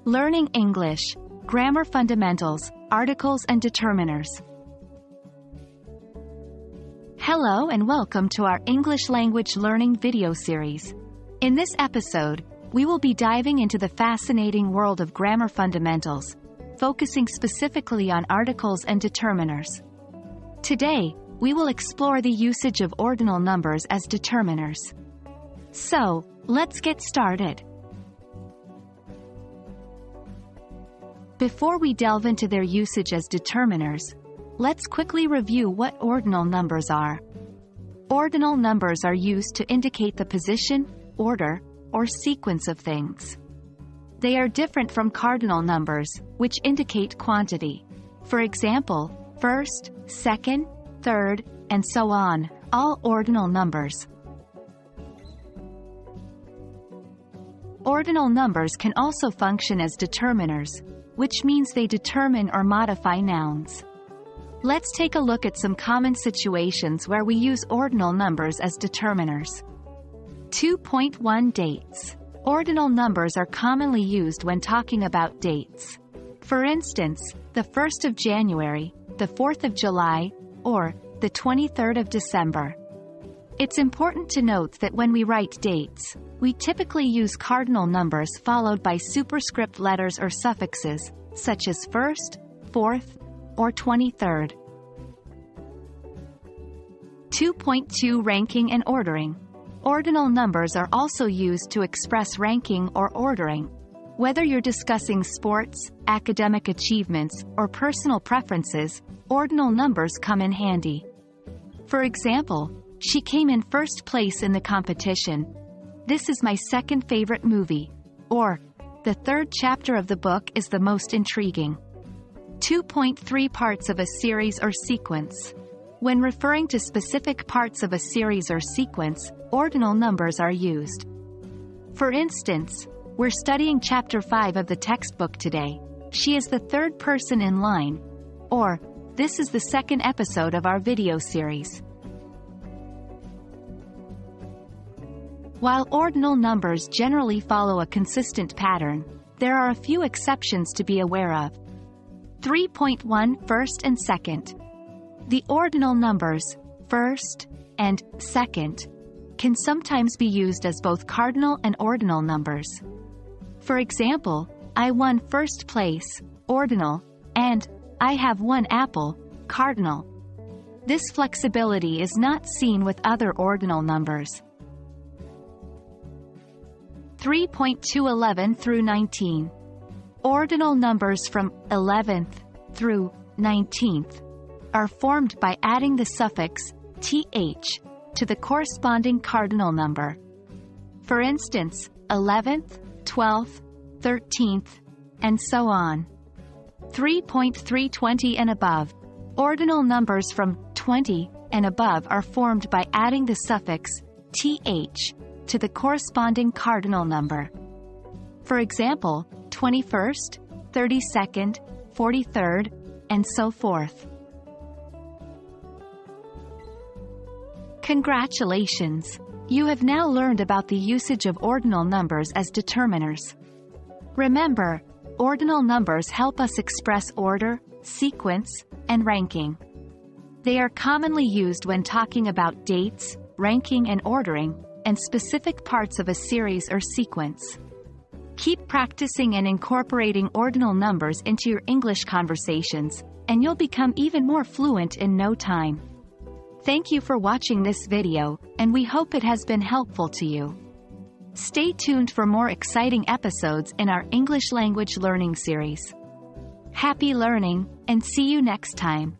Learning English, Grammar Fundamentals, Articles and Determiners. Hello and welcome to our English language learning video series. In this episode, we will be diving into the fascinating world of grammar fundamentals, focusing specifically on articles and determiners. Today, we will explore the usage of ordinal numbers as determiners. So, let's get started. Before we delve into their usage as determiners, let's quickly review what ordinal numbers are. Ordinal numbers are used to indicate the position, order, or sequence of things. They are different from cardinal numbers, which indicate quantity. For example, first, second, third, and so on, all ordinal numbers. Ordinal numbers can also function as determiners, which means they determine or modify nouns. Let's take a look at some common situations where we use ordinal numbers as determiners. 2.1 Dates. Ordinal numbers are commonly used when talking about dates. For instance, the 1st of January, the 4th of July, or the 23rd of December. It's important to note that when we write dates, we typically use cardinal numbers followed by superscript letters or suffixes, such as 1st, 4th, or 23rd. 2.2 Ranking and ordering. Ordinal numbers are also used to express ranking or ordering. Whether you're discussing sports, academic achievements, or personal preferences, ordinal numbers come in handy. For example, she came in first place in the competition. This is my second favorite movie. Or, the third chapter of the book is the most intriguing. 2.3 Parts of a series or sequence. When referring to specific parts of a series or sequence, ordinal numbers are used. For instance, we're studying Chapter 5 of the textbook today. She is the third person in line. Or, this is the second episode of our video series. While ordinal numbers generally follow a consistent pattern, there are a few exceptions to be aware of. 3.1 First and second. The ordinal numbers, first and second, can sometimes be used as both cardinal and ordinal numbers. For example, I won first place, ordinal, and I have one apple, cardinal. This flexibility is not seen with other ordinal numbers. 3.2 11 through 19. Ordinal numbers from 11th through 19th are formed by adding the suffix th to the corresponding cardinal number. For instance, 11th, 12th, 13th, and so on. 3.3 20 and above. Ordinal numbers from 20 and above are formed by adding the suffix th to the corresponding cardinal number. For example, 21st, 32nd, 43rd, and so forth. Congratulations! You have now learned about the usage of ordinal numbers as determiners. Remember, ordinal numbers help us express order, sequence, and ranking. They are commonly used when talking about dates, ranking and ordering, and specific parts of a series or sequence. Keep practicing and incorporating ordinal numbers into your English conversations, and you'll become even more fluent in no time. Thank you for watching this video, and we hope it has been helpful to you. Stay tuned for more exciting episodes in our English language learning series. Happy learning, and see you next time.